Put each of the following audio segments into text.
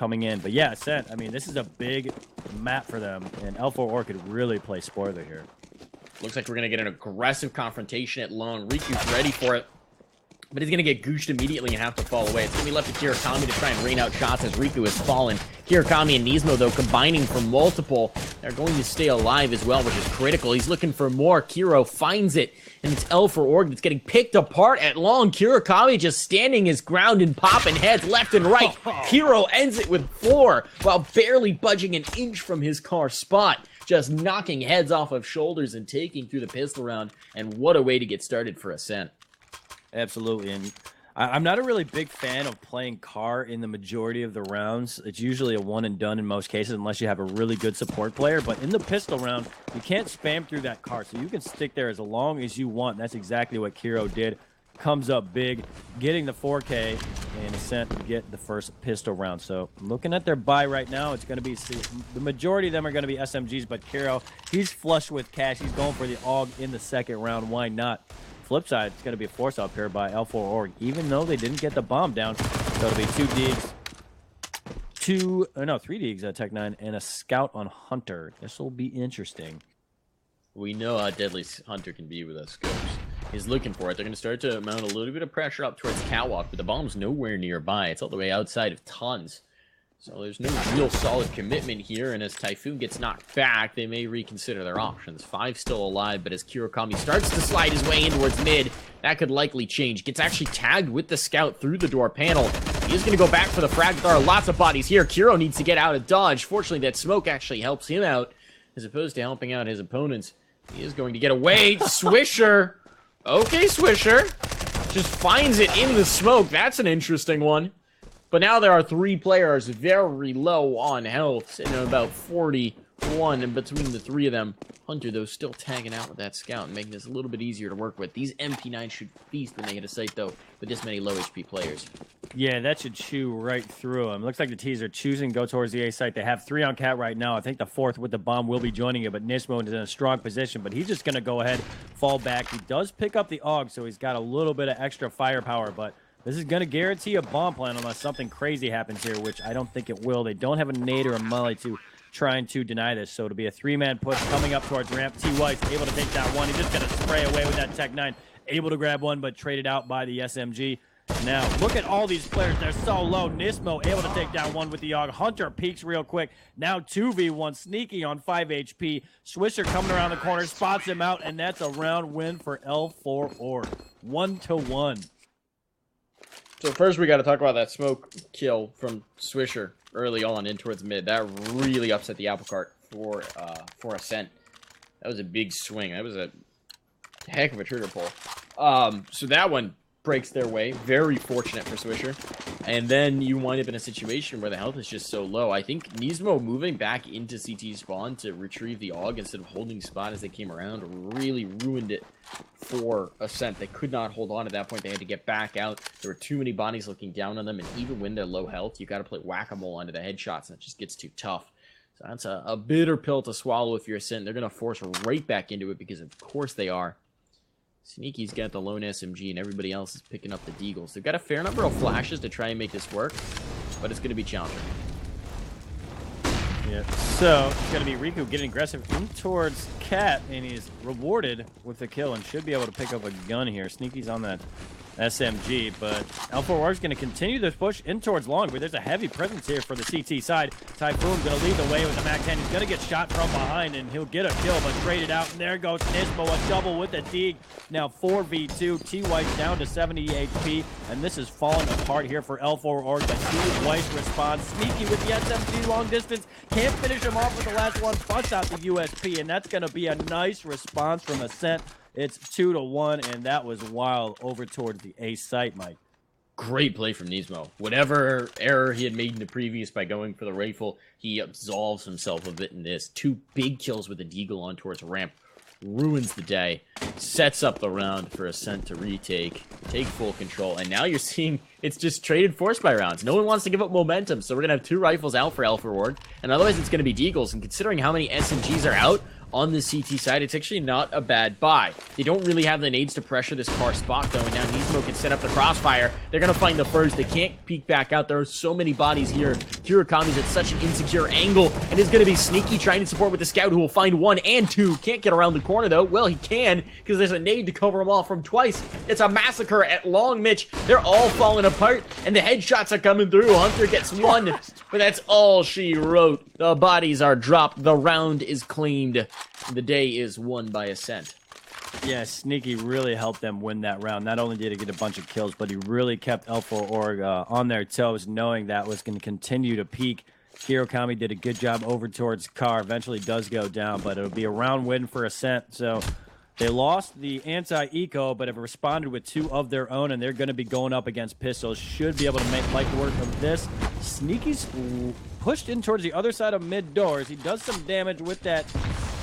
coming in. But yeah, Ascent, I mean, this is a big map for them, and L4 could really play spoiler here. Looks like we're going to get an aggressive confrontation at Lone. Riku's ready for it, but he's going to get gooshed immediately and have to fall away. It's going to be left to Kirakami to try and rain out shots as Riku has fallen. Kirakami and Nismo, though, combining for multiple. They're going to stay alive as well, which is critical. He's looking for more. Kiro finds it, and it's L4 that's getting picked apart at Long. Kirakami just standing his ground and popping heads left and right. Kiro ends it with 4 while barely budging an inch from his car spot. Just knocking heads off of shoulders and taking through the pistol round. And what a way to get started for Ascent. Absolutely, and I'm not a really big fan of playing car in the majority of the rounds. It's usually a one and done in most cases unless you have a really good support player. But in the pistol round, you can't spam through that car, so you can stick there as long as you want. And that's exactly what Kiro did. Comes up big, getting the 4K, and Ascent to get the first pistol round. So looking at their buy right now, it's going to be, the majority of them are going to be SMGs, but Kiro, he's flush with cash. He's going for the AUG in the second round. Why not? Flip side, it's going to be a force up here by L4 even though they didn't get the bomb down. So it'll be 2 Deegs, 3 Deegs at Tech 9, and a scout on Hunter. This will be interesting. We know how deadly Hunter can be with us scopes. He's looking for it. They're going to start to mount a little bit of pressure up towards Catwalk, but the bomb's nowhere nearby. It's all the way outside of Tons. So there's no real solid commitment here, and as Typhoon gets knocked back, they may reconsider their options. 5 still alive, but as Kirakami starts to slide his way in towards mid, that could likely change. Gets actually tagged with the scout through the door panel. He's going to go back for the frag. There are lots of bodies here. Kiro needs to get out of dodge. Fortunately, that smoke actually helps him out, as opposed to helping out his opponents. He is going to get away. Swisher! Okay, Swisher. Just finds it in the smoke. That's an interesting one. But now there are 3 players very low on health, sitting at about 41, and between the 3 of them, Hunter, though, still tagging out with that scout and making this a little bit easier to work with. These MP9s should feast when they hit a site, though, with this many low HP players. Yeah, that should chew right through them. Looks like the T's are choosing go towards the A site. They have 3 on Cat right now. I think the 4th with the bomb will be joining it, but Nismo is in a strong position, but he's just going to go ahead, fall back. He does pick up the AUG, so he's got a little bit of extra firepower, but this is going to guarantee a bomb plan unless something crazy happens here, which I don't think it will. They don't have a nade or a melee to trying to deny this, so it'll be a 3-man push coming up towards ramp. T. White's able to take that one. He's just going to spray away with that Tech 9. Able to grab one, but traded out by the SMG. Now, look at all these players. They're so low. Nismo able to take down one with the AUG. Hunter peeks real quick. Now 2v1. Sneaky on 5 HP. Swisher coming around the corner, spots him out, and that's a round win for L4 1-1. So first we got to talk about that smoke kill from Swisher early on in towards mid. That really upset the apple cart for Ascent. That was a big swing. That was a heck of a trigger pull. So that one breaks their way. Very fortunate for Swisher. And then you wind up in a situation where the health is just so low. I think Nismo moving back into CT spawn to retrieve the AUG instead of holding spot as they came around really ruined it for Ascent. They could not hold on at that point. They had to get back out. There were too many bodies looking down on them, and even when they're low health, you got to play whack-a-mole onto the headshots, and it just gets too tough. So that's a bitter pill to swallow if you're Ascent. They're going to force right back into it because of course they are. Sneaky's got the lone SMG, and everybody else is picking up the Deagles. They've got a fair number of flashes to try and make this work, but it's going to be challenging. Yeah, so it's going to be Riku getting aggressive in towards Cat, and he's rewarded with the kill and should be able to pick up a gun here. Sneaky's on that SMG, but L4 is going to continue this push in towards long, but there's a heavy presence here for the CT side. Typhoon going to lead the way with the MAC-10. He's going to get shot from behind, and he'll get a kill, but traded out, and there goes Nismo, a double with the Deeg. Now 4v2, T-White down to 70 HP, and this is falling apart here for L4 but T-White responds. Sneaky with the SMG long distance, can't finish him off with the last one, busts out the USP, and that's going to be a nice response from Ascent. It's 2-1, and that was wild over towards the A site, Mike. Great play from Nismo. Whatever error he had made in the previous by going for the rifle, he absolves himself of it in this. 2 big kills with the Deagle on towards ramp. Ruins the day. Sets up the round for Ascent to retake. Take full control. And now you're seeing it's just traded force by rounds. No one wants to give up momentum, so we're going to have 2 rifles out for L4, and otherwise it's going to be Deagles. And considering how many SMGs are out, on the CT side, it's actually not a bad buy. They don't really have the nades to pressure this car spot, though, and now Nismo can set up the crossfire. They're going to find the first. They can't peek back out. There are so many bodies here. Kirakami's at such an insecure angle, and is going to be sneaky, trying to support with the scout, who will find 1 and 2. Can't get around the corner, though. Well, he can, because there's a nade to cover him off from Twice. It's a massacre at long, Mitch. They're all falling apart, and the headshots are coming through. Hunter gets 1, but that's all she wrote. The bodies are dropped. The round is claimed. The day is won by Ascent. Yeah, Sneaky really helped them win that round. Not only did he get a bunch of kills, but he really kept L4DRG on their toes, knowing that was going to continue to peak. Kirakami did a good job over towards Car. Eventually does go down, but it'll be a round win for Ascent. So they lost the anti-eco, but have responded with 2 of their own, and they're going to be going up against Pistols. Should be able to make light work of this. Sneaky's pushed in towards the other side of mid doors. He does some damage with that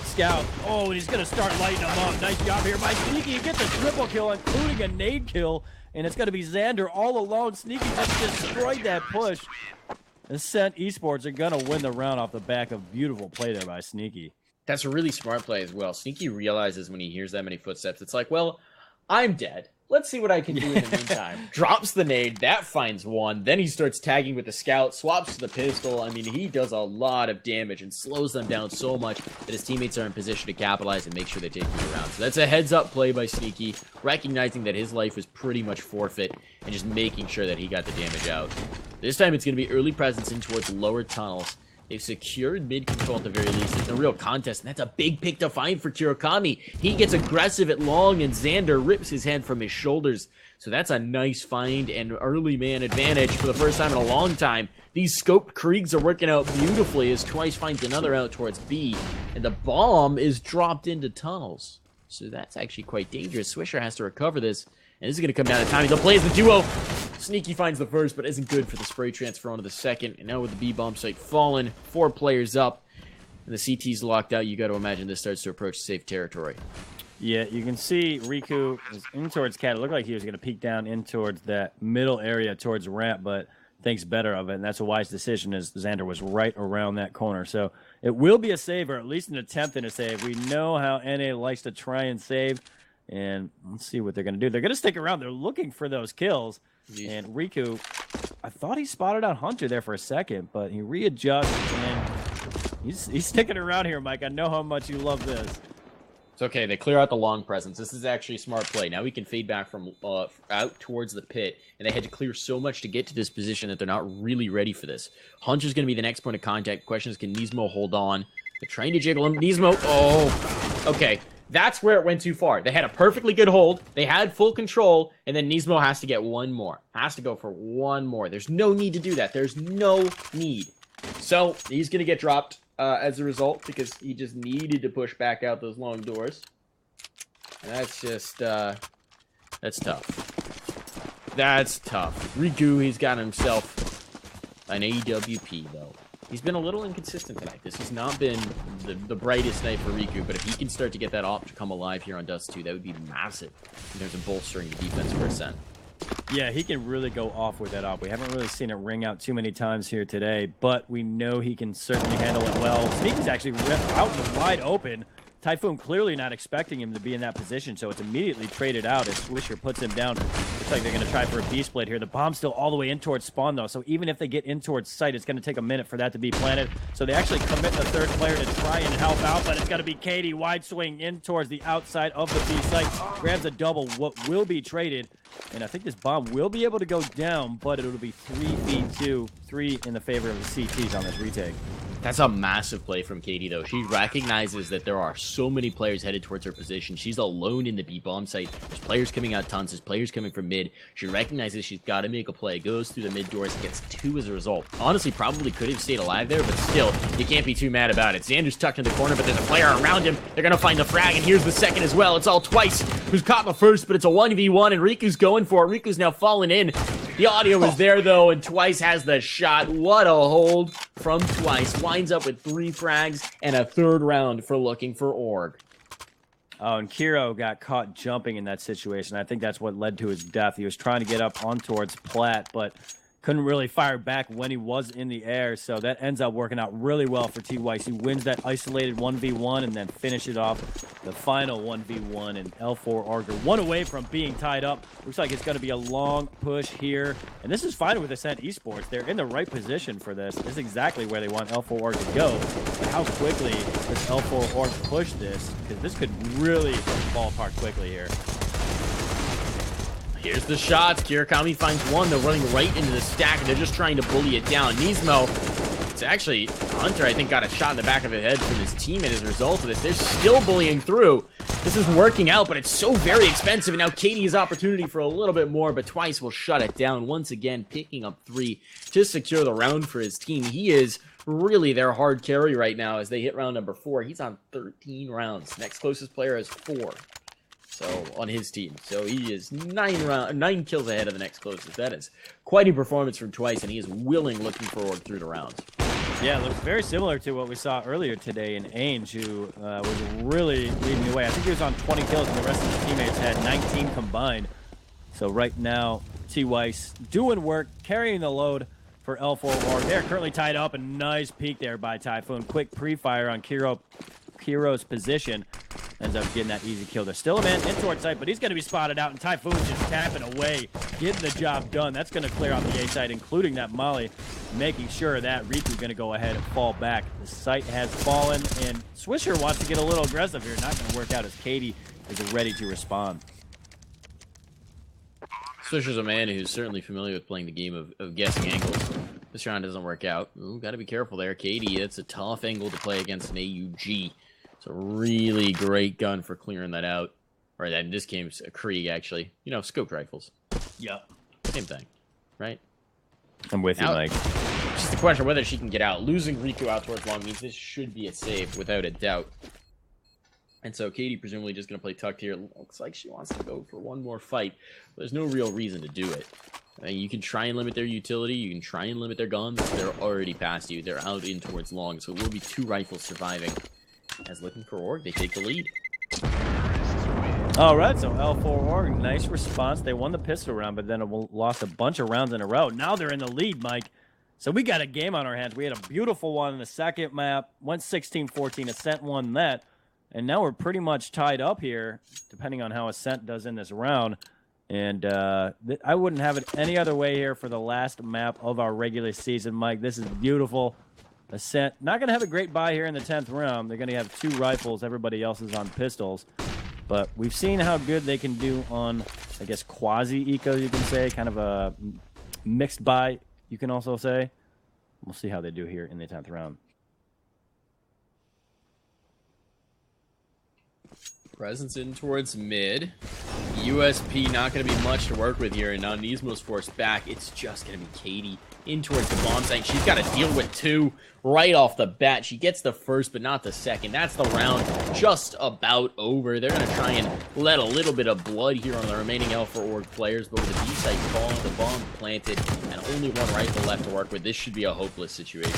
scout. Oh, and he's going to start lighting them up. Nice job here by Sneaky. He gets a triple kill, including a nade kill, and it's going to be Xander all alone. Sneaky just destroyed that push. Ascent Esports are going to win the round off the back of beautiful play there by Sneaky. That's a really smart play as well. Sneaky realizes when he hears that many footsteps, it's like, well, I'm dead. Let's see what I can do in the meantime. Drops the nade, that finds 1. Then he starts tagging with the scout, swaps to the pistol. I mean, he does a lot of damage and slows them down so much that his teammates are in position to capitalize and make sure they take him around. So that's a heads-up play by Sneaky, recognizing that his life was pretty much forfeit and just making sure that he got the damage out. This time it's going to be early presence in towards lower tunnels. They've secured mid control at the very least. There's no real contest, and that's a big pick to find for Kirakami. He gets aggressive at long, and Xander rips his head from his shoulders. So that's a nice find and early man advantage for the first time in a long time. These scoped Kriegs are working out beautifully as Twice finds another out towards B, and the bomb is dropped into tunnels. So that's actually quite dangerous. Swisher has to recover this, and this is going to come down to timing. They'll play as the duo. Sneaky finds the first, but isn't good for the spray transfer onto the second. And now with the B-bomb site fallen, 4 players up, and the CT's locked out, you got to imagine this starts to approach safe territory. Yeah, you can see Riku is in towards Cat. It looked like he was going to peek down in towards that middle area towards ramp, but thinks better of it, and that's a wise decision as Xander was right around that corner. So it will be a save, or at least an attempt at a save. We know how NA likes to try and save, and let's see what they're going to do. They're going to stick around. They're looking for those kills. And Riku, I thought he spotted out Hunter there for a second, but he readjusts, and he's sticking around here, Mike. I know how much you love this. It's okay. They clear out the long presence. This is actually a smart play. Now we can fade back from out towards the pit, and they had to clear so much to get to this position that they're not really ready for this. Hunter's going to be the next point of contact. Question is, can Nismo hold on? They're trying to jiggle him. Nismo, oh, okay. That's where it went too far. They had a perfectly good hold. They had full control, and then Nismo has to get 1 more. Has to go for 1 more. There's no need to do that. There's no need. So he's going to get dropped as a result because he just needed to push back out those long doors. And that's just, that's tough. That's tough. Riku, he's got himself an AWP, though. He's been a little inconsistent tonight. This has not been the brightest night for Riku, but if he can start to get that op to come alive here on Dust 2, that would be massive in terms of bolstering the defense for Ascent. Yeah, he can really go off with that op. We haven't really seen it ring out too many times here today, but we know he can certainly handle it well. Sneaky's actually ripped out and wide open. Typhoon clearly not expecting him to be in that position, so it's immediately traded out as Swisher puts him down. Looks like they're going to try for a B-split here. The bomb's still all the way in towards spawn, though, so even if they get in towards site, it's going to take a minute for that to be planted. So they actually commit the third player to try and help out, but it's going to be Katie wide swing in towards the outside of the B site. Grabs a double, what will be traded, and I think this bomb will be able to go down, but it'll be 3v2, 3 in the favor of the CTs on this retake. That's a massive play from Katie, though. She recognizes that there are so many players headed towards her position. She's alone in the B-bomb site. There's players coming out tons. There's players coming from mid. She recognizes she's got to make a play. Goes through the mid doors, gets 2 as a result. Honestly, probably could have stayed alive there, but still, you can't be too mad about it. Xander's tucked in the corner, but there's a player around him. They're going to find the frag, and here's the second as well. It's all Twice who's caught the first, but it's a 1v1, and Riku's going for it. Riku's now fallen in. The audio is there, though, and Twice has the shot. What a hold from Twice. Winds up with 3 frags and a 3rd round for looking for Org. Oh, and Kiro got caught jumping in that situation. I think that's what led to his death. He was trying to get up on towards Platt, but couldn't really fire back when he was in the air, so that ends up working out really well for T-Weiss. He wins that isolated 1v1 and then finishes off the final 1v1, and L4 one away from being tied up. Looks like it's going to be a long push here, and this is fine with Ascent Esports. They're in the right position for this. This is exactly where they want L4 to go, but how quickly does L4 push this? Because this could really fall apart quickly here. Here's the shots. Kirakami finds one. They're running right into the stack, and they're just trying to bully it down. Nismo, it's actually Hunter, I think, got a shot in the back of the head from his teammate as a result of this. They're still bullying through. This isn't working out, but it's so very expensive. And now Katie's opportunity for a little bit more, but Twice will shut it down. Once again, picking up 3 to secure the round for his team. He is really their hard carry right now as they hit round number 4. He's on 13 rounds. Next closest player has 4. So on his team, so he is 9 kills ahead of the next closest. That is quite a performance from Twice, and he is looking forward through the rounds. Yeah, it looks very similar to what we saw earlier today in Ainge, who was really leading the way. I think he was on 20 kills, and the rest of his teammates had 19 combined. So right now, T-Weiss doing work, carrying the load for L4 They're currently tied up. A nice peek there by Typhoon. Quick pre-fire on Kiro's position. Ends up getting that easy kill. There's still a man in towards site, but he's going to be spotted out, and Typhoon's just tapping away, getting the job done. That's going to clear out the A site, including that molly, making sure that Riku's going to go ahead and fall back. The site has fallen, and Swisher wants to get a little aggressive here. Not going to work out as Katie is ready to respond. Swisher's a man who's certainly familiar with playing the game of guessing angles. This round doesn't work out. Ooh, got to be careful there. Katie, it's a tough angle to play against an AUG. It's a really great gun for clearing that out. Or in this case, a Krieg, actually. You know, scoped rifles. Yep. Same thing, right? I'm with you, Mike. It's just a question of whether she can get out. Losing Riku out towards long means this should be a save, without a doubt. And so Katie presumably just going to play tucked here. Looks like she wants to go for one more fight. But there's no real reason to do it. I mean, you can try and limit their utility. You can try and limit their guns. They're already past you. They're out in towards long. So it will be 2 rifles surviving. As looking for Org, they take the lead. All right, so L4 Org, nice response. They won the pistol round, but then lost a bunch of rounds in a row. Now they're in the lead, Mike. So we got a game on our hands. We had a beautiful one in the second map. Went 16-14. Ascent won that. And now we're pretty much tied up here, depending on how Ascent does in this round. And I wouldn't have it any other way here for the last map of our regular season, Mike. This is beautiful. Ascent, not going to have a great buy here in the 10th round. They're going to have 2 rifles. Everybody else is on pistols. But we've seen how good they can do on, I guess, quasi-eco, you can say. Kind of a mixed buy, you can also say. We'll see how they do here in the 10th round. Presence in towards mid. USP not going to be much to work with here, and now Nismo's forced back. It's just going to be Katie in towards the bomb site. She's got to deal with 2 right off the bat. She gets the first, but not the second. That's the round just about over. They're going to try and let a little bit of blood here on the remaining L4 players, but with the B site falling, the bomb planted, and only 1 rifle left to work with, this should be a hopeless situation.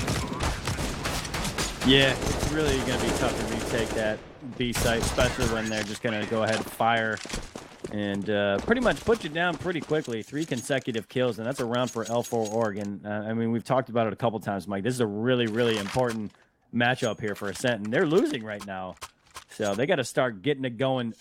Yeah, it's really going to be tough to retake that B site, especially when they're just going to go ahead and fire and pretty much put you down pretty quickly. 3 consecutive kills, and that's a round for L4 Oregon. I mean, we've talked about it a couple times, Mike. This is a really, really important matchup here for Ascent, and they're losing right now. So they got to start getting it going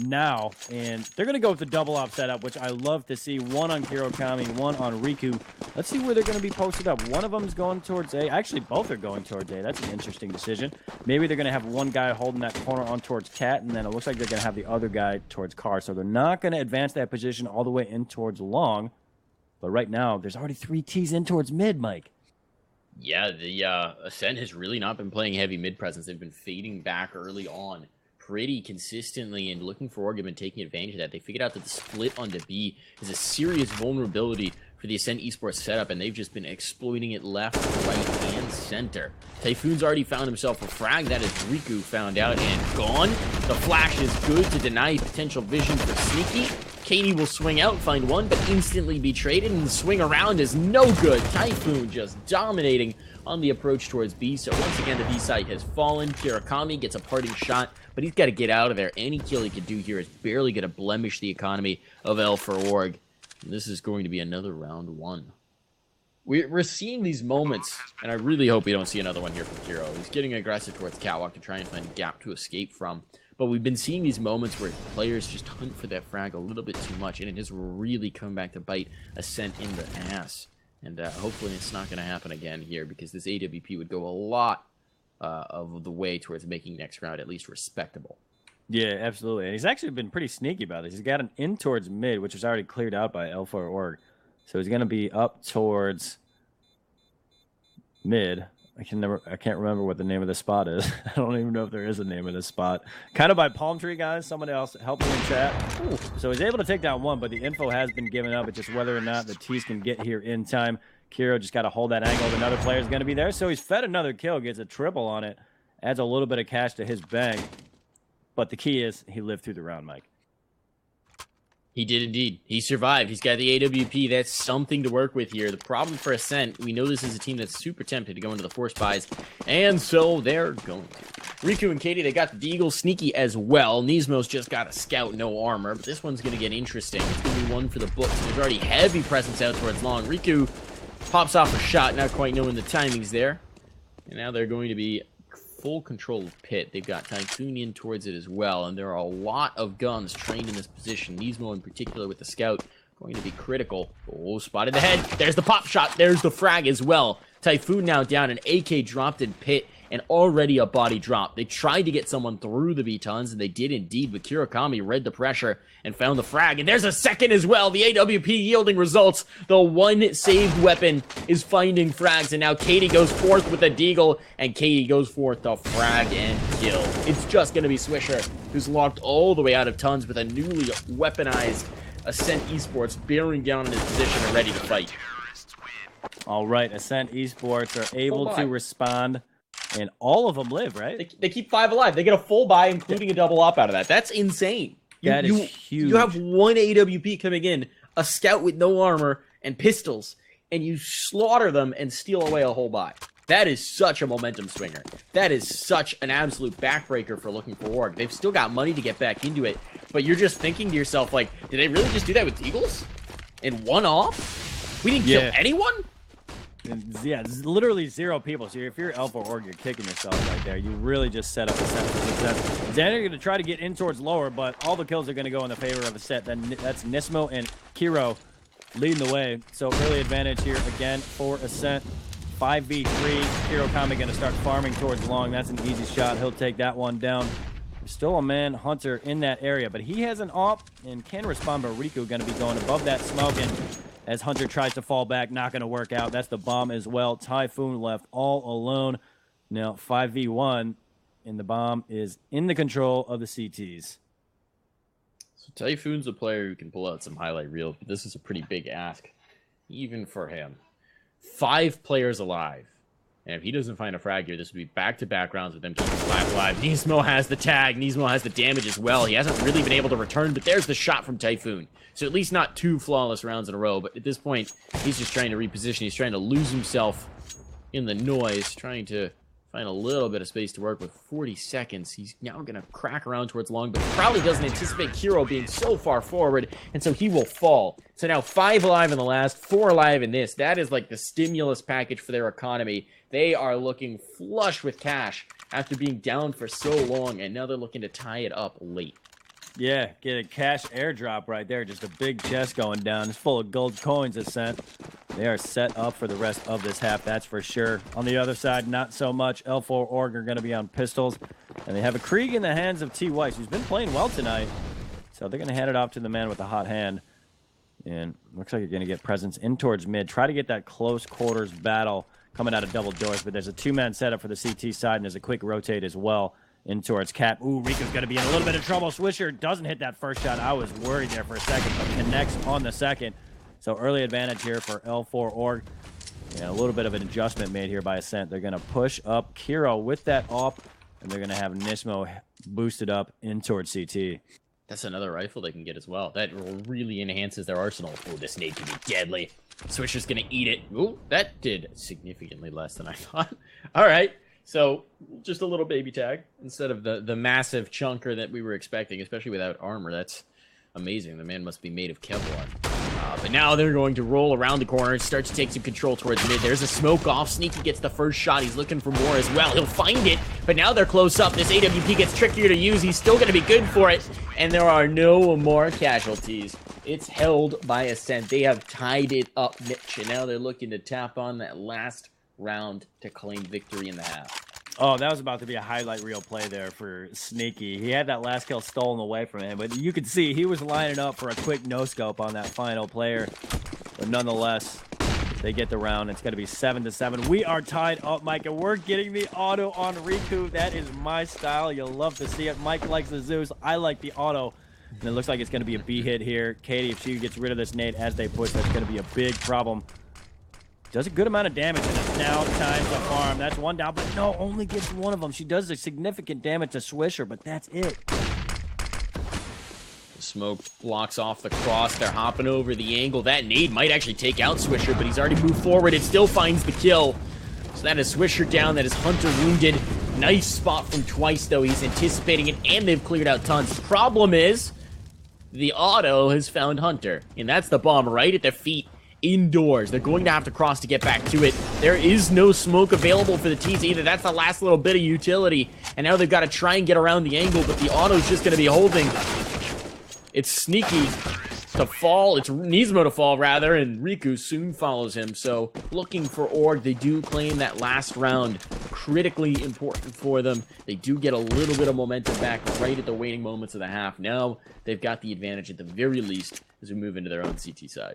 now, and they're going to go with the double op setup, which I love to see. 1 on Kirokami, 1 on Riku. Let's see where they're going to be posted up. One of them is going towards A. Actually, both are going towards A. That's an interesting decision. Maybe they're going to have one guy holding that corner on towards Cat, and then it looks like they're going to have the other guy towards Car. So they're not going to advance that position all the way in towards long. But right now, there's already 3 Ts in towards mid, Mike. Yeah, the Ascent has really not been playing heavy mid presence. They've been fading back early on pretty consistently, and looking for Org have been taking advantage of that. They figured out that the split onto B is a serious vulnerability for the Ascent Esports setup, and they've just been exploiting it left, right, and center. Typhoon's already found himself a frag. That is Riku found out and gone. The flash is good to deny potential vision for Sneaky. Katie will swing out, find one, but instantly be traded, and the swing around is no good. Typhoon just dominating on the approach towards B. So once again, the B site has fallen. Kirakami gets a parting shot, but he's got to get out of there. Any kill he can do here is barely going to blemish the economy of L4 Org. And this is going to be another round 1. we're seeing these moments, and I really hope we don't see another one here from Kiro. He's getting aggressive towards Catwalk to try and find a gap to escape from. But we've been seeing these moments where players just hunt for that frag a little bit too much, and it has really come back to bite Ascent in the ass. And hopefully it's not going to happen again here, because this AWP would go a lot of the way towards making next round at least respectable. Yeah, absolutely. And he's actually been pretty sneaky about this. He's got an in towards mid, which was already cleared out by L4DRG. So he's going to be up towards mid. I can't remember what the name of the spot is. I don't even know if there is a name of this spot. Kind of by Palm Tree, guys. Someone else help me in chat. Ooh. So he's able to take down one, but the info has been given up. It's just whether or not the T's can get here in time. Kiro just got to hold that angle. Another player is going to be there. So he's fed another kill, gets a triple on it, adds a little bit of cash to his bank. But the key is he lived through the round, Mike. He did indeed. He survived. He's got the AWP. That's something to work with here. The problem for Ascent, we know this is a team that's super tempted to go into the force buys, and so they're going to. Riku and Katie, they got the Deagle sneaky as well. Nismo's just got a scout, no armor, but this one's going to get interesting. It's going to be one for the books. There's already heavy presence out towards long. Riku pops off a shot, not quite knowing the timings there. And now they're going to be full control of Pit. They've got Typhoon in towards it as well, and there are a lot of guns trained in this position. Nismo in particular with the scout going to be critical. Oh, spotted the head. There's the pop shot. There's the frag as well. Typhoon now down. An AK dropped in Pit, and already a body drop. They tried to get someone through the B-tons, and they did indeed, but Kirakami read the pressure and found the frag. And there's a second as well. The AWP yielding results. The one saved weapon is finding frags, and now Katie goes forth with the Deagle, and Katie goes forth to frag and kill. It's just going to be Swisher, who's locked all the way out of tons with a newly weaponized Ascent Esports bearing down in his position and ready to fight. All right, Ascent Esports are able to respond. And all of them live, right? They keep 5 alive. They get a full buy, including a double up out of that. That's insane. That is huge. You have one AWP coming in, a scout with no armor and pistols, and you slaughter them and steal away a whole buy. That is such a momentum swinger. That is such an absolute backbreaker for looking for org. They've still got money to get back into it, but you're just thinking to yourself, like, did they really just do that with Eagles? In one off? We didn't kill anyone? Yeah, it's literally 0 people. So if you're L4DRG, you're kicking yourself right there. You really just set up a set for success. Xander going to try to get in towards lower, but all the kills are going to go in the favor of a set. Then that's Nismo and Kiro leading the way. So early advantage here again for Ascent. 5v3. Kirakami going to start farming towards long. That's an easy shot. He'll take that one down. There's still a man Hunter in that area, but he has an op and can respond. But Riku going to be going above that smoke, and as Hunter tries to fall back, not going to work out. That's the bomb as well. Typhoon left all alone. Now 5v1, and the bomb is in the control of the CTs. So Typhoon's a player who can pull out some highlight reels, but this is a pretty big ask, even for him. 5 players alive. And if he doesn't find a frag here, this would be back-to-back rounds with them keeping 5 alive. Nismo has the tag. Nismo has the damage as well. He hasn't really been able to return, but there's the shot from Typhoon. So at least not 2 flawless rounds in a row, but at this point, he's just trying to reposition. He's trying to lose himself in the noise, trying to find a little bit of space to work with. 40 seconds. He's now going to crack around towards long, but probably doesn't anticipate Kiro being so far forward, and so he will fall. So now 5 alive in the last, 4 alive in this. That is like the stimulus package for their economy. They are looking flush with cash after being down for so long, and now they're looking to tie it up late. Yeah, get a cash airdrop right there. Just a big chest going down. It's full of gold coins, Ascent. They are set up for the rest of this half, that's for sure. On the other side, not so much. L4DRG are going to be on pistols. And they have a Krieg in the hands of T. Weiss, who's been playing well tonight. So they're going to hand it off to the man with the hot hand. And looks like you're going to get presence in towards mid. Try to get that close quarters battle coming out of double doors. But there's a 2-man setup for the CT side, and there's a quick rotate as well in towards Cap. Ooh, Riku's going to be in a little bit of trouble. Swisher doesn't hit that first shot. I was worried there for a second, but connects on the second. So early advantage here for L4DRG. Yeah, a little bit of an adjustment made here by Ascent. They're going to push up Kiro with that op, and they're going to have Nismo boosted up in towards CT. That's another rifle they can get as well. That really enhances their arsenal. Oh, this nade can be deadly. Swisher's going to eat it. Ooh, that did significantly less than I thought. All right. So just a little baby tag instead of the massive chunker that we were expecting, especially without armor. That's amazing. The man must be made of Kevlar. But now they're going to roll around the corner, start to take some control towards mid. There's a smoke off. Sneaky gets the first shot. He's looking for more as well. He'll find it, but now they're close up. This AWP gets trickier to use. He's still going to be good for it, and there are no more casualties. It's held by Ascent. They have tied it up, Mitch, and now they're looking to tap on that last round to claim victory in the half. Oh, that was about to be a highlight reel play there for Sneaky. He had that last kill stolen away from him, but you could see he was lining up for a quick no-scope on that final player. But nonetheless, they get the round. It's going to be 7-7. We are tied up, Mike, and we're getting the auto on Riku. That is my style. You'll love to see it. Mike likes the Zeus. I like the auto. And it looks like it's going to be a B hit here. Katie, if she gets rid of this nade as they push, that's going to be a big problem. Does a good amount of damage, and it's now time to farm. That's one down, but no, only gets one of them. She does a significant damage to Swisher, but that's it. The smoke blocks off the cross. They're hopping over the angle. That nade might actually take out Swisher, but he's already moved forward. It still finds the kill. So that is Swisher down. That is Hunter wounded. Nice spot from Twice, though. He's anticipating it, and they've cleared out tons. The problem is the auto has found Hunter, and that's the bomb right at their feet. Indoors. They're going to have to cross to get back to it. There is no smoke available for the T's either. That's the last little bit of utility. And now they've got to try and get around the angle, but the auto's just going to be holding. It's Sneaky to fall. It's Nismo to fall, rather, and Riku soon follows him. So looking for Org. They do claim that last round. Critically important for them. They do get a little bit of momentum back right at the waning moments of the half. Now they've got the advantage at the very least as we move into their own CT side.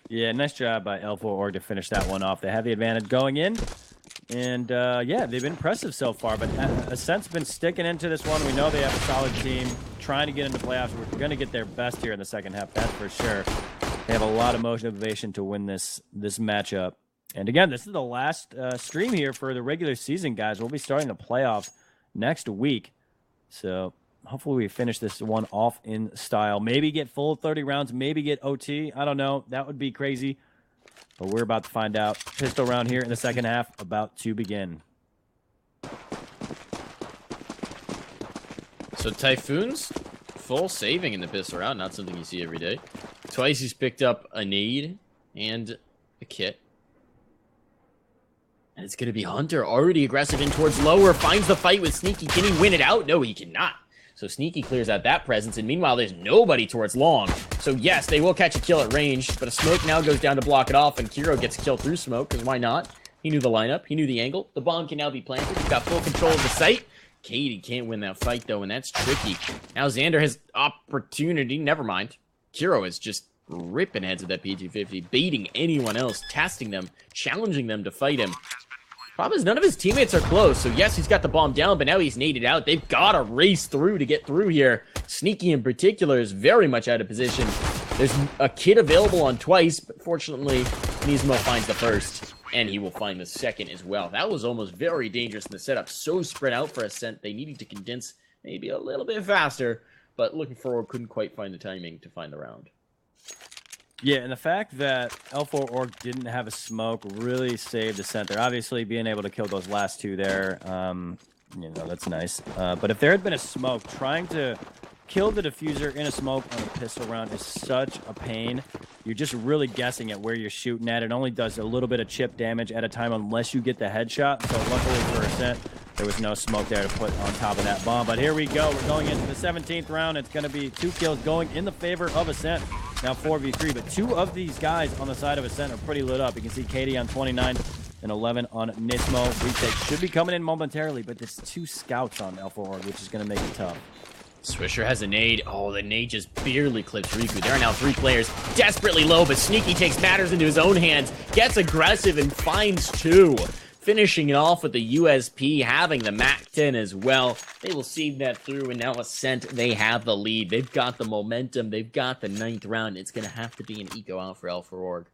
Yeah, nice job by L4DRG to finish that one off. They have the advantage going in. And, yeah, they've been impressive so far. But Ascent's been sticking into this one. We know they have a solid team trying to get into playoffs. We're going to get their best here in the second half, that's for sure. They have a lot of motivation to win this matchup. And, again, this is the last stream here for the regular season, guys. We'll be starting the playoffs next week. So hopefully we finish this one off in style. Maybe get full 30 rounds, maybe get OT. I don't know. That would be crazy. But we're about to find out. Pistol round here in the second half about to begin. So Typhoon's full saving in the pistol round. Not something you see every day. Twice he's picked up a nade and a kit. And it's going to be Hunter, already aggressive in towards lower. Finds the fight with Sneaky. Can he win it out? No, he cannot. So Sneaky clears out that presence, and meanwhile, there's nobody towards long. So yes, they will catch a kill at range, but a smoke now goes down to block it off, and Kiro gets a kill through smoke, because why not? He knew the lineup, he knew the angle. The bomb can now be planted. He's got full control of the site. Katie can't win that fight, though, and that's tricky. Now Xander has opportunity. Never mind. Kiro is just ripping heads of that PG-50, baiting anyone else, testing them, challenging them to fight him. Problem is, none of his teammates are close, so yes, he's got the bomb down, but now he's naded out. They've got to race through to get through here. Sneaky, in particular, is very much out of position. There's a kit available on Twice, but fortunately, Nismo finds the first, and he will find the second as well. That was almost very dangerous in the setup. So spread out for Ascent, they needed to condense maybe a little bit faster, but looking forward, couldn't quite find the timing to find the round. Yeah, and the fact that L4DRG didn't have a smoke really saved Ascent. They're obviously being able to kill those last two there. You know, that's nice. But if there had been a smoke, trying to kill the diffuser in a smoke on a pistol round is such a pain. You're just really guessing at where you're shooting at. It only does a little bit of chip damage at a time unless you get the headshot. So luckily for Ascent, there was no smoke there to put on top of that bomb. But here we go. We're going into the 17th round. It's going to be 2 kills going in the favor of Ascent. Now 4v3, but 2 of these guys on the side of Ascent are pretty lit up. You can see Katie on 29 and 11 on Nismo. Retake should be coming in momentarily, but there's 2 scouts on L4DRG, which is going to make it tough. Swisher has a nade. Oh, the nade just barely clips Riku. There are now 3 players desperately low, but Sneaky takes matters into his own hands, gets aggressive, and finds 2. Finishing it off with the USP, having the MAC-10 as well. They will see that through, and now Ascent, they have the lead. They've got the momentum. They've got the 9th round. It's going to have to be an eco out for L4DRG.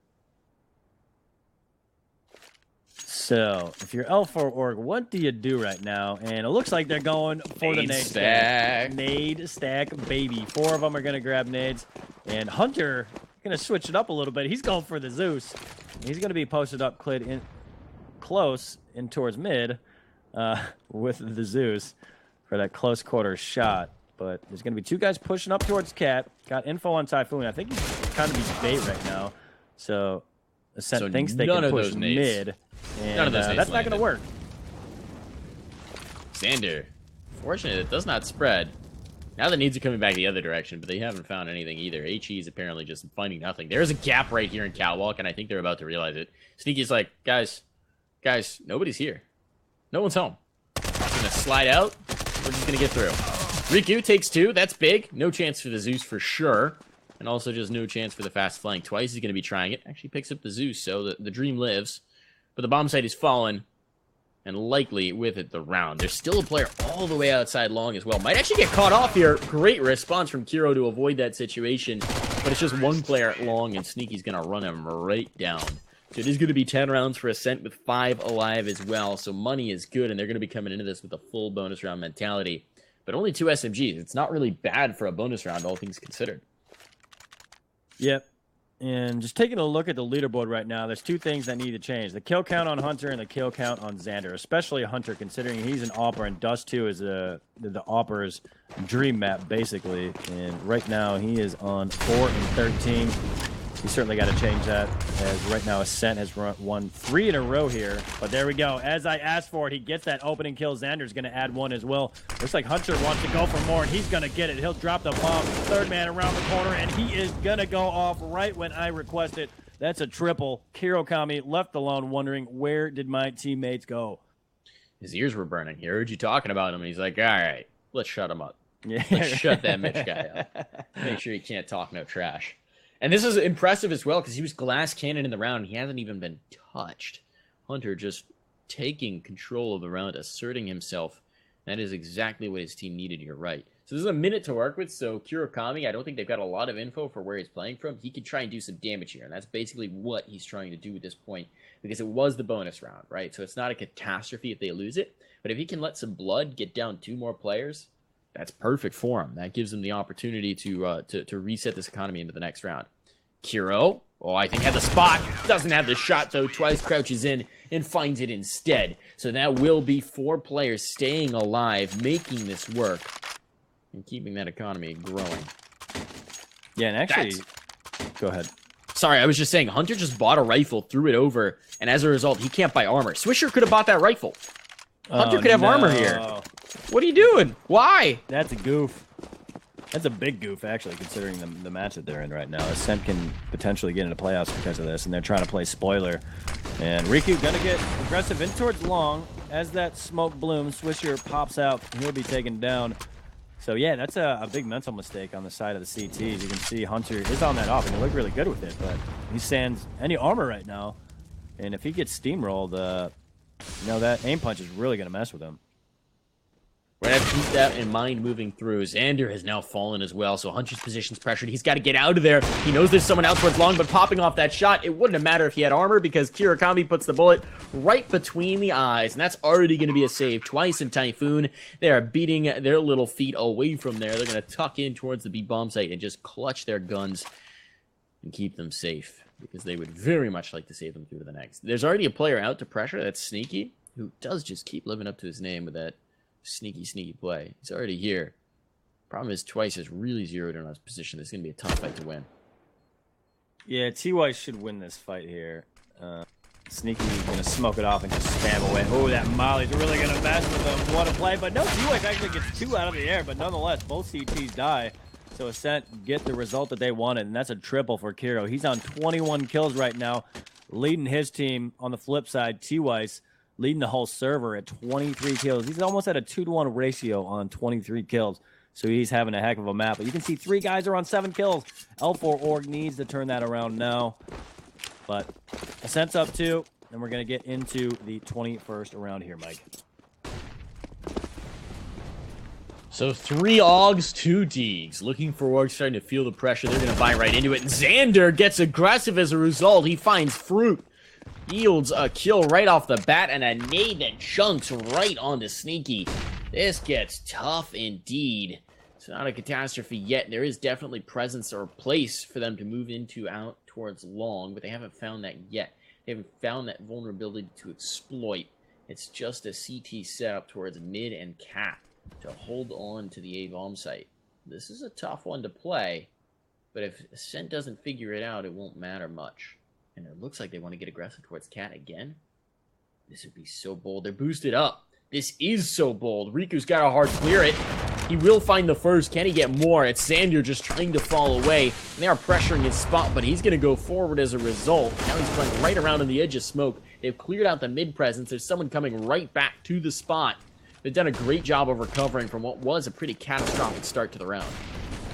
So, if you're L4DRG, what do you do right now? And it looks like they're going for the nade stack. Nade stack, baby. 4 of them are going to grab nades. And Hunter going to switch it up a little bit. He's going for the Zeus. He's going to be posted up close in towards mid with the Zeus for that close quarter shot. But there's going to be 2 guys pushing up towards Cat. Got info on Typhoon. I think he's kind of be bait right now. So Ascent So thinks they none can of push those nades. mid, None and of those nades that's not going landed. to work. Xander, fortunate it does not spread. Now the nades are coming back the other direction, but they haven't found anything either. HE is apparently just finding nothing. There's a gap right here in Catwalk, and I think they're about to realize it. Sneaky's like, guys, nobody's here. No one's home. Just gonna slide out. We're just gonna get through. Riku takes 2. That's big. No chance for the Zeus for sure. And also just no chance for the fast flank. Twice he's gonna be trying it. Actually picks up the Zeus, so the dream lives. But the bomb site is fallen. And likely with it the round. There's still a player all the way outside long as well. Might actually get caught off here. Great response from Kiro to avoid that situation. But it's just one player at long, and Sneaky's going to run him right down. So it is going to be 10 rounds for Ascent with 5 alive as well. So money is good, and they're going to be coming into this with a full bonus round mentality. But only 2 SMGs. It's not really bad for a bonus round, all things considered. Yep. And just taking a look at the leaderboard right now, there's 2 things that need to change. The kill count on Hunter and the kill count on Xander, especially Hunter, considering he's an AWPer and Dust 2 is the AWPer's dream map, basically. And right now, he is on 4 and 13. He certainly got to change that, as right now Ascent has won 3 in a row here. But there we go. As I asked for it, he gets that opening kill. Xander's going to add 1 as well. Looks like Hunter wants to go for more, and he's going to get it. He'll drop the bomb. 3rd man around the corner, and he is going to go off right when I request it. That's a triple. Kirokami left alone, wondering, where did my teammates go? His ears were burning. He heard you talking about him, and he's like, all right, let's shut him up. Yeah. Let's shut that Mitch guy up. Make sure he can't talk no trash. And this is impressive as well, because he was glass cannon in the round. He hasn't even been touched. Hunter just taking control of the round, asserting himself. That is exactly what his team needed. You're right. So this is a minute to work with. So Kirokami, I don't think they've got a lot of info for where he's playing from. He can try and do some damage here. And that's basically what he's trying to do at this point, because it was the bonus round, right? So it's not a catastrophe if they lose it. But if he can let some blood get down 2 more players, that's perfect for him. That gives him the opportunity to reset this economy into the next round. Kiro, I think had the spot. Doesn't have the shot, though. Twice crouches in and finds it instead. So that will be 4 players staying alive, making this work, and keeping that economy growing. Yeah, and actually, go ahead. Sorry, I was just saying, Hunter just bought a rifle, threw it over, and as a result, he can't buy armor. Swisher could have bought that rifle. Hunter could have armor here. What are you doing? Why? That's a goof. That's a big goof, actually, considering the match that they're in right now. Ascent can potentially get into playoffs because of this, and they're trying to play spoiler. And Riku gonna get aggressive in towards long. As that smoke blooms, Swisher pops out, and he'll be taken down. So yeah, that's a big mental mistake on the side of the CTs. You can see Hunter is on that off, and he looked really good with it, but he stands any armor right now. And if he gets steamrolled, that aim punch is really gonna mess with him. We're going to have to keep that in mind moving through. Xander has now fallen as well, so Hunter's position's pressured. He's got to get out of there. He knows there's someone else towards long, but popping off that shot, it wouldn't have mattered if he had armor, because Kirokami puts the bullet right between the eyes, and that's already going to be a save. Twice in Typhoon, they are beating their little feet away from there. They're going to tuck in towards the B bomb site and just clutch their guns and keep them safe, because they would very much like to save them through to the next. There's already a player out to pressure. That's Sneaky, who does just keep living up to his name with that sneaky play. He's already here. Problem is, Twice is really zeroed in on his position. This is going to be a tough fight to win. Yeah, TY should win this fight here. Sneaky's going to smoke it off and just spam away. Oh, that Molly's really going to mess with him. What a play. But no, TY actually gets 2 out of the air, but nonetheless, both CTs die. So Ascent get the result that they wanted, and that's a triple for Kiro. He's on 21 kills right now, leading his team. On the flip side, T-Wise leading the whole server at 23 kills. He's almost at a 2-to-1 ratio on 23 kills. So he's having a heck of a map. But you can see 3 guys are on 7 kills. L4DRG needs to turn that around now. But Ascent's up 2, and we're going to get into the 21st round here, Mike. So 3 Augs, 2 Deegs. Looking for Org, starting to feel the pressure. They're going to bite right into it. And Xander gets aggressive as a result. He finds Fruit. Yields a kill right off the bat, and a nade that chunks right onto Sneaky. This gets tough indeed. It's not a catastrophe yet. There is definitely presence or place for them to move into out towards long, but they haven't found that yet. They haven't found that vulnerability to exploit. It's just a CT setup towards mid and cap to hold on to the A-bomb site. This is a tough one to play. But if Ascent doesn't figure it out, it won't matter much. And it looks like they want to get aggressive towards Cat again. This would be so bold. They're boosted up. This is so bold. Riku's got to hard clear it. He will find the first. Can he get more? It's Xander just trying to fall away. And they are pressuring his spot, but he's going to go forward as a result. Now he's playing right around on the edge of smoke. They've cleared out the mid presence. There's someone coming right back to the spot. They've done a great job of recovering from what was a pretty catastrophic start to the round.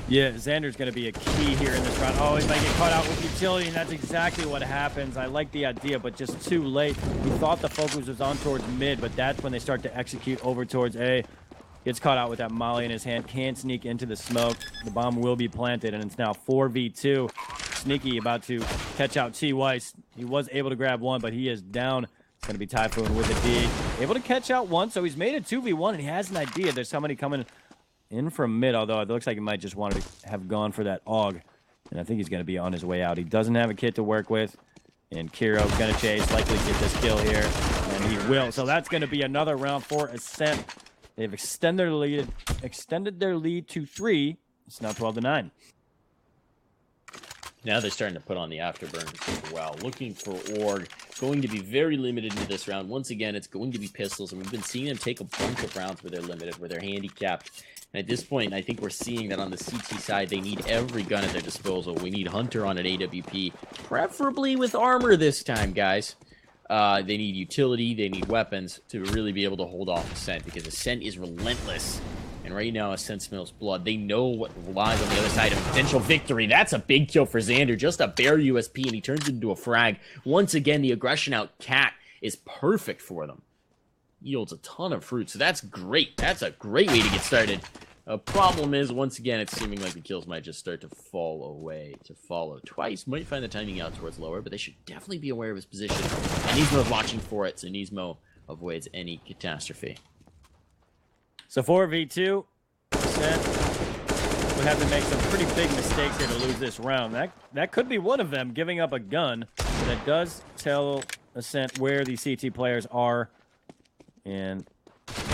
Yeah, Xander's going to be a key here in this round. Oh, he might get caught out with utility, and that's exactly what happens. I like the idea, but just too late. We thought the focus was on towards mid, but that's when they start to execute over towards A. Gets caught out with that molly in his hand. Can't sneak into the smoke. The bomb will be planted, and it's now 4v2. Sneaky about to catch out T. Weiss. He was able to grab one, but he is down. It's going to be Typhoon with a D. Able to catch out one, so he's made a 2v1, and he has an idea. There's somebody coming in from mid, although it looks like he might just want to have gone for that AUG. And I think he's going to be on his way out. He doesn't have a kit to work with. And Kiro's going to chase, likely get this kill here. And he will. So that's going to be another round for Ascent. They've extended their lead to 3. It's now 12-9. Now they're starting to put on the afterburners as well. Looking for Org. Going to be very limited into this round. Once again, it's going to be pistols. And we've been seeing them take a bunch of rounds where they're limited, where they're handicapped. And at this point, I think we're seeing that on the CT side, they need every gun at their disposal. We need Hunter on an AWP, preferably with armor this time, guys. They need utility, they need weapons to really be able to hold off Ascent, because Ascent is relentless. And right now, Ascent smells blood. They know what lies on the other side of potential victory. That's a big kill for Xander, just a bare USP, and he turns it into a frag. Once again, the aggression out Cat is perfect for them. Yields a ton of fruit, so that's great. That's a great way to get started. Problem is, once again, it's seeming like the kills might just start to fall away, to follow. Twice might find the timing out towards lower, but they should definitely be aware of his position. And Nismo's watching for it, so Nismo avoids any catastrophe. So 4v2, Ascent would have to make some pretty big mistakes here to lose this round. That could be one of them, giving up a gun. But that does tell Ascent where the CT players are. And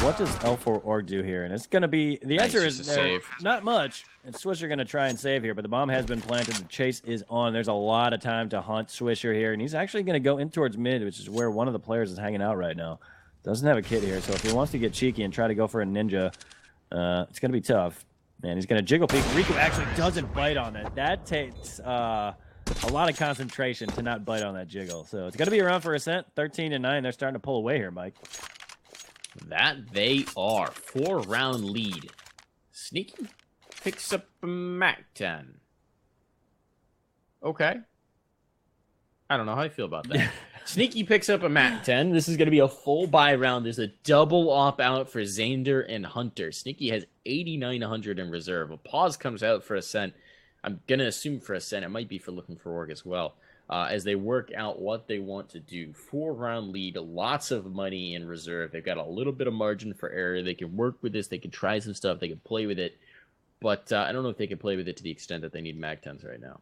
what does L4DRG do here? And it's going to be, the answer is not much. And Swisher going to try and save here, but the bomb has been planted. The chase is on. There's a lot of time to hunt Swisher here, and he's actually going to go in towards mid, which is where one of the players is hanging out right now. Doesn't have a kit here, so if he wants to get cheeky and try to go for a ninja, it's going to be tough. And he's going to jiggle peek. Riku actually doesn't bite on it. That takes a lot of concentration to not bite on that jiggle. So it's going to be around for Ascent. 13-9. They're starting to pull away here, Mike. That they are. 4-round lead. Sneaky picks up a MAC-10. Okay. I don't know how I feel about that. Sneaky picks up a MAC-10. This is going to be a full buy round. There's a double op-out for Xander and Hunter. Sneaky has 8,900 in reserve. A pause comes out for Ascent. I'm going to assume for Ascent. It might be for looking for Org as well. As they work out what they want to do. 4-round lead, lots of money in reserve. They've got a little bit of margin for error. They can work with this. They can try some stuff. They can play with it. But I don't know if they can play with it to the extent that they need MAC-10s right now.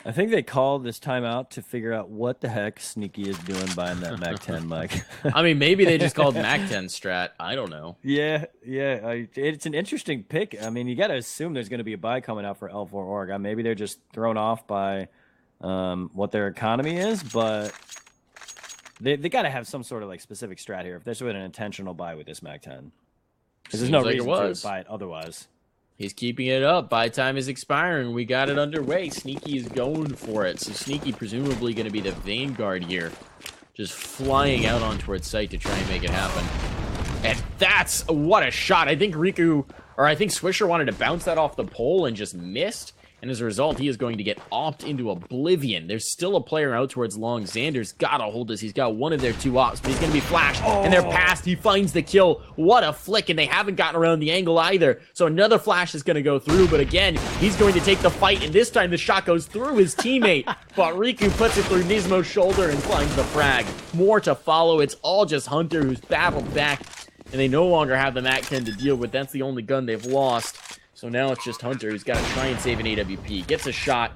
I think they called this timeout to figure out what the heck Sneaky is doing buying that MAC-10, Mike. I mean, maybe they just called MAC-10 strat. I don't know. Yeah. It's an interesting pick. I mean, you got to assume there's going to be a buy coming out for L4DRG. Maybe they're just thrown off by what their economy is, but they got to have some sort of like specific strat here if there's an intentional buy with this MAC-10. Because there's no reason to buy it otherwise. He's keeping it up. Buy time is expiring. We got it underway. Sneaky is going for it. So Sneaky presumably going to be the vanguard here. Just flying out on towards site to try and make it happen. And that's what a shot. I think Swisher wanted to bounce that off the pole and just missed. And as a result, he is going to get opt into oblivion. There's still a player out towards long. Xander's got to hold this. He's got one of their 2 ops, but he's going to be flashed. And they're past. He finds the kill. What a flick. And they haven't gotten around the angle either. So another flash is going to go through. But again, he's going to take the fight. And this time the shot goes through his teammate. But Riku puts it through Nismo's shoulder and finds the frag. More to follow. It's all just Hunter who's battled back. And they no longer have the MAC-10 to deal with. That's the only gun they've lost. So now it's just Hunter who's got to try and save an AWP. Gets a shot.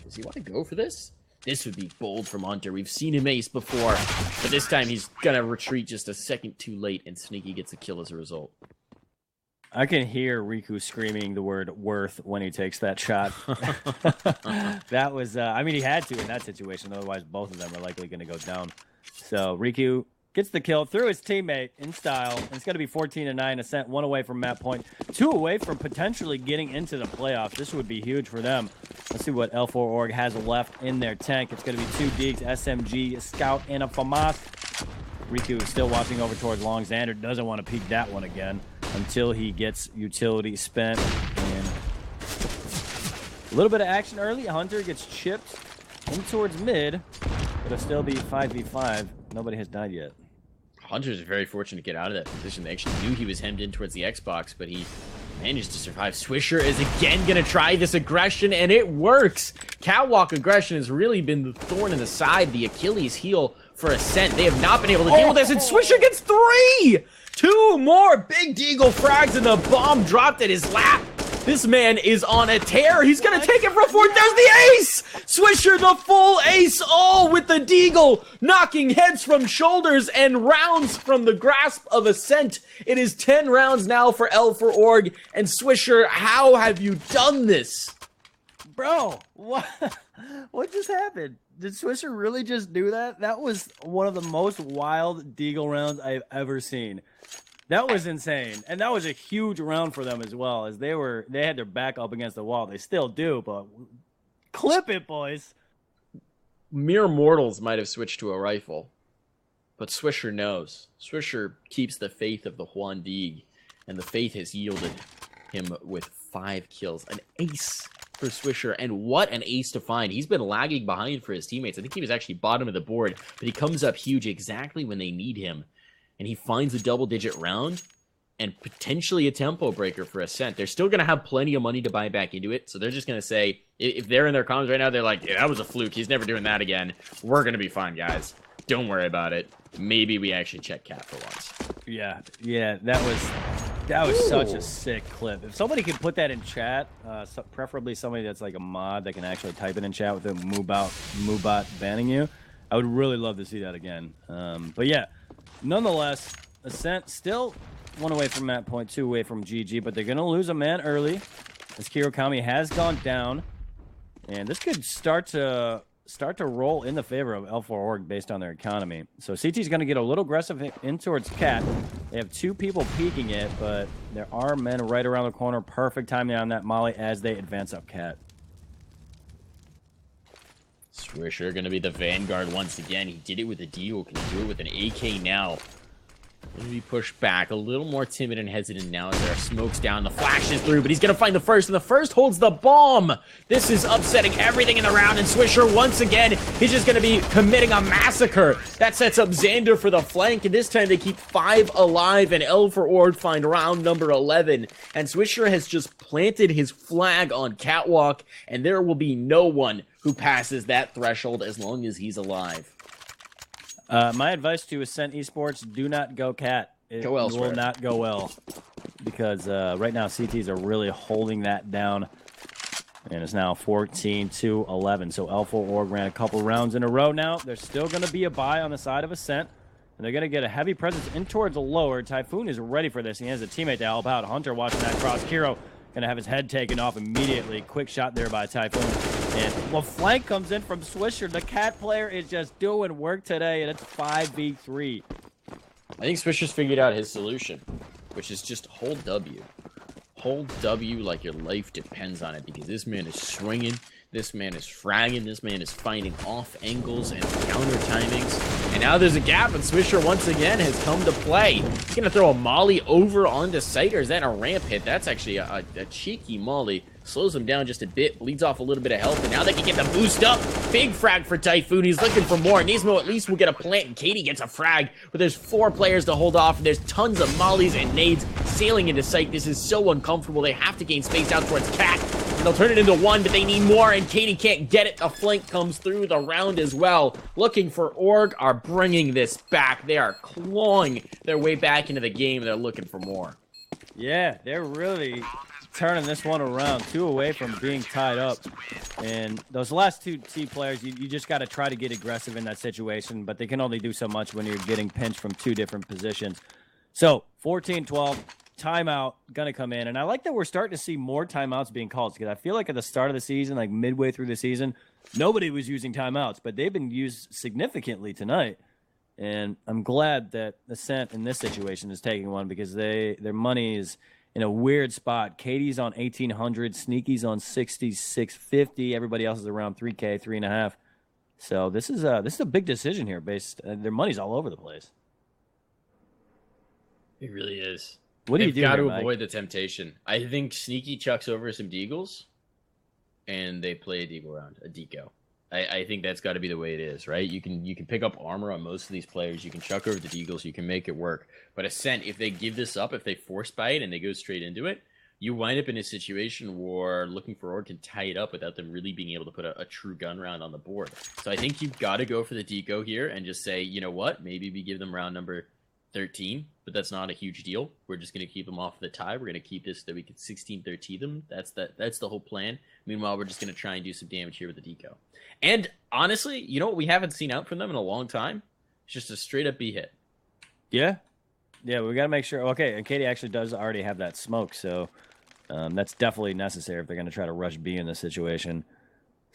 Does he want to go for this? This would be bold from Hunter. We've seen him ace before. But this time he's going to retreat just a second too late. And Sneaky gets a kill as a result. I can hear Riku screaming the word "worth" when he takes that shot. That was, I mean, he had to in that situation. Otherwise, both of them are likely going to go down. So Riku gets the kill through his teammate in style. And it's going to be 14-9. Ascent 1 away from map point, 2 away from potentially getting into the playoffs. This would be huge for them. Let's see what L4 has left in their tank. It's going to be 2 Deeks, SMG, Scout, and a FAMAS. Riku is still watching over towards Long. Xander doesn't want to peek that one again until he gets utility spent. And a little bit of action early. Hunter gets chipped in towards mid. It'll still be 5v5. Nobody has died yet. Hunter's very fortunate to get out of that position. They actually knew he was hemmed in towards the Xbox, but he managed to survive. Swisher is again going to try this aggression, and it works. Catwalk aggression has really been the thorn in the side, the Achilles heel for Ascent. They have not been able to deal with this, and Swisher gets 3! 2 more Big Deagle frags, and the bomb dropped at his lap. This man is on a tear. He's going to take it for 4. There's the ace! Swisher, the full ace, all with the Deagle, knocking heads from shoulders and rounds from the grasp of Ascent. It is 10 rounds now for L4 and Swisher, how have you done this? Bro, what just happened? Did Swisher really just do that? That was one of the most wild Deagle rounds I've ever seen. That was insane. And that was a huge round for them as well, as they had their back up against the wall. They still do, but clip it, boys. Mere mortals might have switched to a rifle, but Swisher knows. Swisher keeps the faith of the Juan Deeg, and the faith has yielded him with 5 kills. An ace for Swisher, and what an ace to find. He's been lagging behind for his teammates. I think he was actually bottom of the board, but he comes up huge exactly when they need him. And he finds a double-digit round and potentially a tempo breaker for Ascent. They're still going to have plenty of money to buy back into it, so they're just going to say, if they're in their comms right now, they're like, yeah, that was a fluke. He's never doing that again. We're going to be fine, guys. Don't worry about it. Maybe we actually check Cat for once. Yeah, that was such a sick clip. If somebody could put that in chat, preferably somebody that's like a mod that can actually type it in chat with a Moobot banning you, I would really love to see that again. But yeah. Nonetheless, Ascent still 1 away from map point, 2 away from GG, but they're going to lose a man early as Kirokami has gone down. And this could start to roll in the favor of L4 based on their economy. So CT's going to get a little aggressive in towards Cat. They have 2 people peeking it, but there are men right around the corner. Perfect timing on that molly as they advance up Cat. Swisher going to be the vanguard once again. He did it with a Deagle. Can he do it with an AK now? Going to be pushed back. A little more timid and hesitant now as there are smokes down. The flash is through, but he's going to find the first, and the first holds the bomb. This is upsetting everything in the round, and Swisher, once again, he's just going to be committing a massacre. That sets up Xander for the flank, and this time they keep 5 alive, and L4 find round number 11. And Swisher has just planted his flag on Catwalk, and there will be no one who passes that threshold as long as he's alive. My advice to Ascent Esports, do not go Cat. It Go elsewhere. will not go well. Because right now, CTs are really holding that down. And it's now 14-11. So L4 ran a couple rounds in a row now. There's still going to be a buy on the side of Ascent. And they're going to get a heavy presence in towards the lower. Typhoon is ready for this. He has a teammate to help out. Hunter watching that cross. Kiro going to have his head taken off immediately. Quick shot there by Typhoon. And flank comes in from Swisher. The Cat player is just doing work today, and it's 5v3. I think Swisher's figured out his solution, which is just hold W. Hold W like your life depends on it, because this man is swinging, this man is fragging, this man is finding off angles and counter timings. And now there's a gap, and Swisher once again has come to play. He's going to throw a molly over onto site, or is that a ramp hit? That's actually a cheeky molly. Slows him down just a bit, leads off a little bit of health, and now they can get the boost up. Big frag for Typhoon. He's looking for more. Nismo at least will get a plant, and Katie gets a frag, but there's 4 players to hold off, and there's tons of mollies and nades sailing into sight. This is so uncomfortable. They have to gain space out towards Cat, and they'll turn it into 1, but they need more, and Katie can't get it. A flank comes through the round as well. Looking for Org are bringing this back. They are clawing their way back into the game. They're looking for more. Yeah, they're really turning this one around. 2 away from being tied up. And those last 2 T players, you just got to try to get aggressive in that situation, but they can only do so much when you're getting pinched from 2 different positions. So 14-12, timeout going to come in. And I like that we're starting to see more timeouts being called, because I feel like at the start of the season, like midway through the season, nobody was using timeouts, but they've been used significantly tonight. And I'm glad that Ascent in this situation is taking one, because their money is in a weird spot. Katie's on 1,800, Sneaky's on 6,650. Everybody else is around 3K, 3.5. So this is a big decision here. Their money's all over the place. It really is. What do you do? Got to Mike? avoid the temptation. I think Sneaky chucks over some deagles, and they play a deagle round, a deco. I think that's got to be the way it is, right? You can pick up armor on most of these players. You can chuck over the deagles. You can make it work. But Ascent, if they give this up, if they force bite and they go straight into it, you wind up in a situation where looking for Org can tie it up without them really being able to put a true gun round on the board. So I think you've got to go for the deco here and just say, you know what? Maybe we give them round number 13, but that's not a huge deal. We're just going to keep them off the tie. We're going to keep this so that we can 16-13 them. That's the whole plan. Meanwhile, we're just going to try and do some damage here with the deco. And honestly, you know what we haven't seen out from them in a long time? It's just a straight up B hit. Yeah. Yeah, we got to make sure. Okay, and Katie actually does already have that smoke, so that's definitely necessary if they're going to try to rush B in this situation.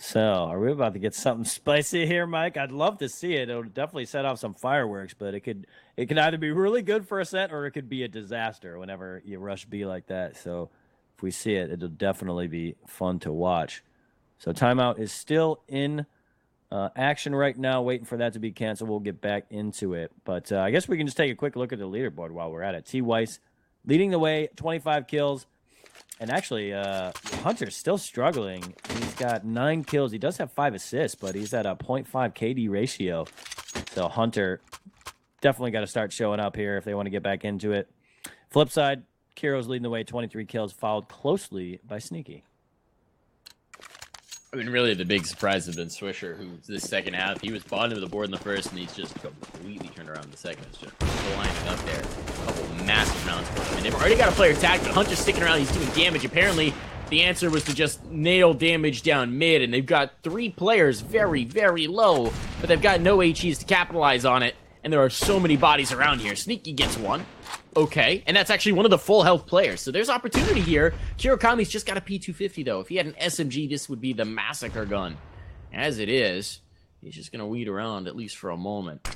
So, are we about to get something spicy here, Mike? I'd love to see it. It'll definitely set off some fireworks, but it could either be really good for Ascent or it could be a disaster whenever you rush B like that. So, if we see it, it'll definitely be fun to watch. So, timeout is still in action right now, waiting for that to be canceled. We'll get back into it. But I guess we can just take a quick look at the leaderboard while we're at it. T. Weiss leading the way, 25 kills. And actually, Hunter's still struggling. He's got 9 kills. He does have 5 assists, but he's at a 0.5 KD ratio. So Hunter definitely got to start showing up here if they want to get back into it. Flip side, Kiro's leading the way, 23 kills, followed closely by Sneaky. I mean, really, the big surprise has been Swisher, who this second half, he was bottom of the board in the first, and he's just completely turned around in the second. It's just lining up there. A couple massive rounds for him. And they've already got a player attacked, but Hunter's sticking around. He's doing damage. Apparently, the answer was to just nail damage down mid, and they've got 3 players very, very low, but they've got no HEs to capitalize on it, and there are so many bodies around here. Sneaky gets one. Okay, and that's actually one of the full health players. So there's opportunity here. Kirokami's just got a P250, though. If he had an SMG, this would be the massacre gun. As it is, he's just going to weed around, at least for a moment.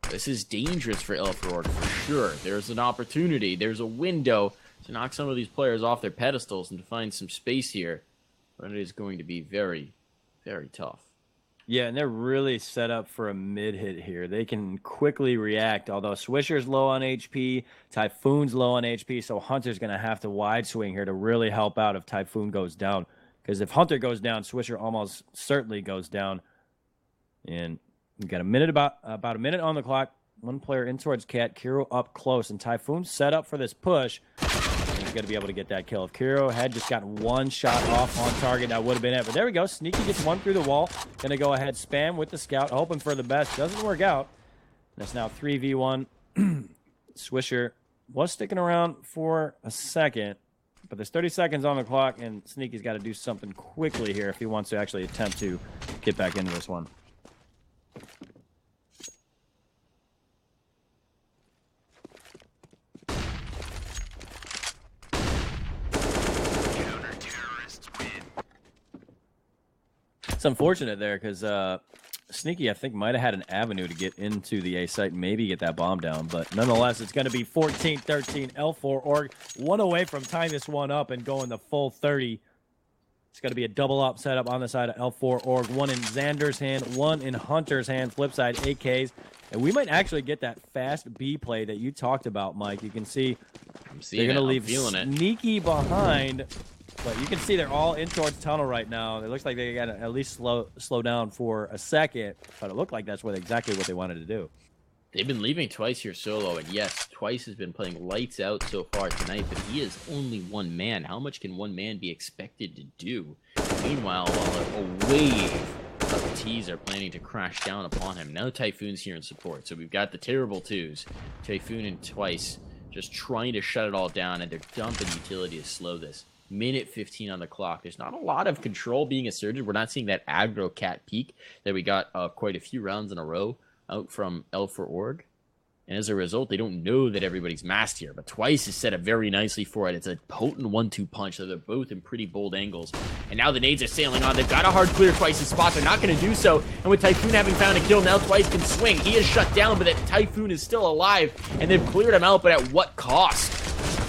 This is dangerous for L4DRG, for sure. There's an opportunity. There's a window to knock some of these players off their pedestals and to find some space here. But it is going to be very, very tough. Yeah, and they're really set up for a mid-hit here. They can quickly react, although Swisher's low on HP, Typhoon's low on HP, so Hunter's going to have to wide swing here to really help out if Typhoon goes down. Because if Hunter goes down, Swisher almost certainly goes down. And we've got about a minute on the clock. One player in towards Cat, Kiro up close, and Typhoon set up for this push. He's going to be able to get that kill. If Kiro had just gotten one shot off on target, that would have been it. But there we go. Sneaky gets one through the wall. Going to go ahead, spam with the scout, hoping for the best. Doesn't work out. That's now 3v1. Swisher was sticking around for a second, but there's 30 seconds on the clock, and Sneaky's got to do something quickly here if he wants to actually attempt to get back into this one. It's unfortunate there because Sneaky, I think, might have had an avenue to get into the A site and maybe get that bomb down. But nonetheless, it's going to be 14-13. L4DRG, one away from tying this one up and going the full 30. It's going to be a double up setup on the side of L4DRG. One in Xander's hand, one in Hunter's hand. Flip side, AKs. And we might actually get that fast B play that you talked about, Mike. You can see they're going to leave Sneaky behind. But you can see they're all in towards tunnel right now. It looks like they got to at least slow down for a second. But it looked like that's exactly what they wanted to do. They've been leaving Twice here solo. And yes, Twice has been playing lights out so far tonight. But he is only one man. How much can one man be expected to do? Meanwhile, while a wave of T's are planning to crash down upon him. Now Typhoon's here in support. So we've got the terrible twos. Typhoon and Twice just trying to shut it all down. And they're dumping utility to slow this. Minute 15 on the clock. There's not a lot of control being asserted. We're not seeing that aggro cat peak that we got quite a few rounds in a row out from L4DRG. And as a result, they don't know that everybody's masked here. But Twice is set up very nicely for it. It's a potent 1-2 punch, so they're both in pretty bold angles. And now the nades are sailing on. They've got to hard clear Twice's spot. They're not going to do so. And with Typhoon having found a kill, now Twice can swing. He is shut down, but that Typhoon is still alive. And they've cleared him out, but at what cost?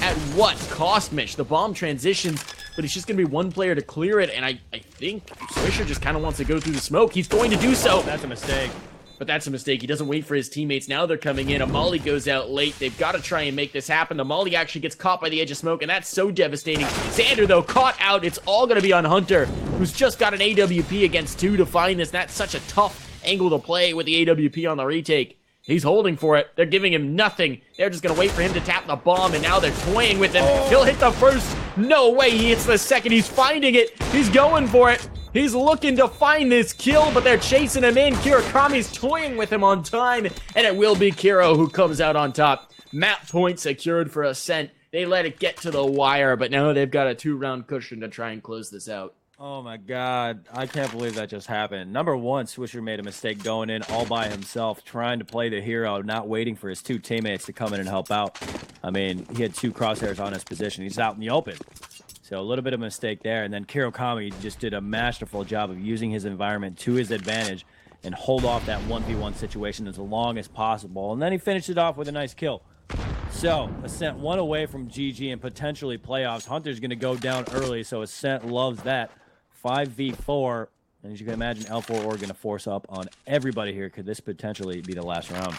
At what cost, Mitch? The bomb transitions, but it's just going to be one player to clear it. And I think Swisher just kind of wants to go through the smoke. He's going to do so. Oh, that's a mistake. But that's a mistake. He doesn't wait for his teammates. Now they're coming in. A molly goes out late. They've got to try and make this happen. The molly actually gets caught by the edge of smoke, and that's so devastating. Xander, though, caught out. It's all going to be on Hunter, who's just got an AWP against 2 to find this. That's such a tough angle to play with the AWP on the retake. He's holding for it. They're giving him nothing. They're just going to wait for him to tap the bomb, and now they're toying with him. He'll hit the first. No way. He hits the second. He's finding it. He's going for it. He's looking to find this kill, but they're chasing him in. Kirakami's toying with him on time, and it will be Kiro who comes out on top. Map point secured for Ascent. They let it get to the wire, but now they've got a 2-round cushion to try and close this out. Oh my God, I can't believe that just happened. Number one, Swisher made a mistake going in all by himself, trying to play the hero, not waiting for his 2 teammates to come in and help out. I mean, he had 2 crosshairs on his position. He's out in the open. So a little bit of a mistake there. And then Kirokami just did a masterful job of using his environment to his advantage and hold off that 1v1 situation as long as possible. And then he finished it off with a nice kill. So Ascent 1 away from GG and potentially playoffs. Hunter's going to go down early, so Ascent loves that. 5v4. And as you can imagine, L4 going to force up on everybody here. Could this potentially be the last round?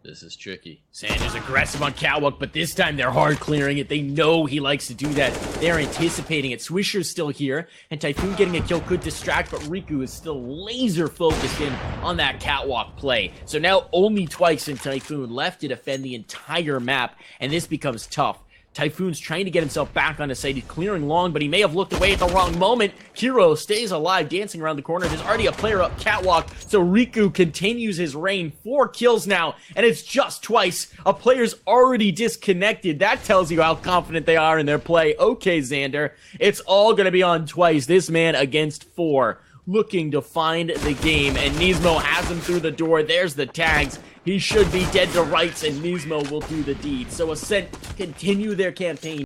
This is tricky. Sanders aggressive on Catwalk, but this time they're hard clearing it. They know he likes to do that. They're anticipating it. Swisher's still here, and Typhoon getting a kill could distract, but Riku is still laser focused in on that Catwalk play. So now only Twice and Typhoon left to defend the entire map, and this becomes tough. Typhoon's trying to get himself back on his side. He's clearing long, but he may have looked away at the wrong moment. Hero stays alive, dancing around the corner. There's already a player up Catwalk, so Riku continues his reign. 4 kills now, and it's just Twice. A player's already disconnected. That tells you how confident they are in their play. Okay, Xander, it's all going to be on Twice. This man against 4, looking to find the game, and Nismo has him through the door. There's the tags. He should be dead to rights, and Nismo will do the deed. So Ascent continue their campaign.